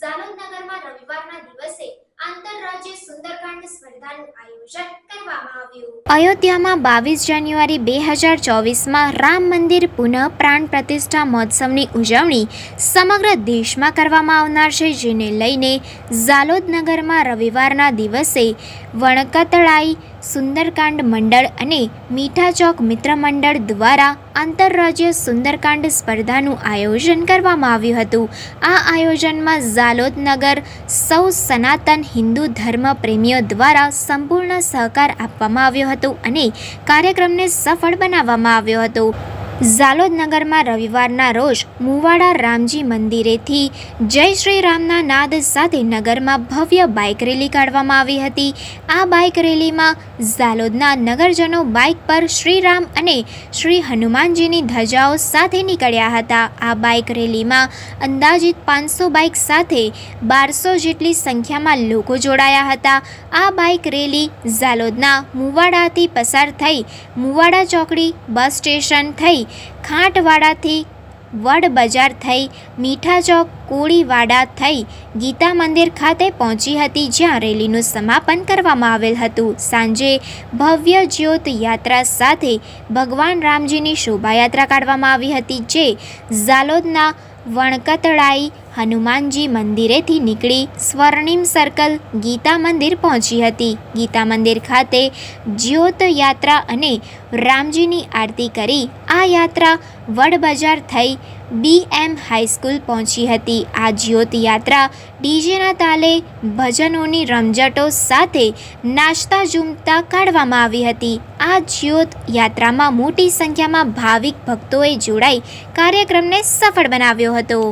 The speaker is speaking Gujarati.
ઝાલોદ નગરમાં રવિવારના દિવસે આંતરરાજ્ય સુંદરકાંડ સ્પર્ધાનું આયોજન કરવામાં આવ્યું. અયોધ્યામાં 22 જાન્યુઆરી 2024માં રામ મંદિર પુનઃ પ્રાણ પ્રતિષ્ઠા મહોત્સવની ઉજવણી સમગ્ર દેશમાં કરવામાં આવનાર છે, જેને લઈને ઝાલોદ નગરમાં રવિવારના દિવસે વણકતળાઈ સુંદરકાંડ મંડળ અને મીઠા ચોક મિત્ર મંડળ દ્વારા આંતરરાજ્ય સુંદરકાંડ સ્પર્ધાનું આયોજન કરવામાં આવ્યું હતું. આ આયોજનમાં ઝાલોદ નગર સૌ સનાતન હિન્દુ ધર્મ પ્રેમીઓ દ્વારા સંપૂર્ણ સહકાર આપવામાં આવ્યો હતો અને કાર્યક્રમને સફળ બનાવવામાં આવ્યો હતો. ઝાલોદ નગરમાં રવિવારના રોજ મુવાડા રામજી મંદિરેથી જય શ્રી રામના નાદ સાથે નગરમાં ભવ્ય બાઇક રેલી કાઢવામાં આવી હતી. આ બાઇક રેલીમાં ઝાલોદના નગરજનો બાઇક પર શ્રીરામ અને શ્રી હનુમાનજીની ધજાઓ સાથે નીકળ્યા હતા. આ બાઇક રેલીમાં અંદાજિત 500 બાઇક સાથે 1200 જેટલી સંખ્યામાં લોકો જોડાયા હતા. આ બાઇક રેલી ઝાલોદના મુવાડાથી પસાર થઈ મુવાડા ચોકડી બસ સ્ટેશન થઈ ખાંટવાડાથી વડ બજાર થઈ મીઠા ચોક કોળીવાડા થઈ ગીતા મંદિર ખાતે પહોંચી હતી, જ્યાં રેલીનું સમાપન કરવામાં આવેલ હતું. સાંજે ભવ્ય જ્યોત યાત્રા સાથે ભગવાન રામજીની શોભાયાત્રા કાઢવામાં આવી હતી, જે ઝાલોદના વણકતળાઈ હનુમાનજી મંદિરેથી નીકળી સ્વર્ણિમ સર્કલ ગીતા મંદિર પહોંચી હતી. ગીતા મંદિર ખાતે જ્યોત યાત્રા અને રામજીની આરતી કરી આ યાત્રા વડ બજાર થઈ BM હાઈસ્કૂલ પહોંચી હતી. આ જ્યોત યાત્રા ડીજેના તાલે ભજનોની રમઝટો સાથે નાચતા ઝૂમતા કાઢવામાં આવી હતી. આ જ્યોત યાત્રામાં મોટી સંખ્યામાં ભાવિક ભક્તોએ જોડાઈ કાર્યક્રમને સફળ બનાવ્યો હતો.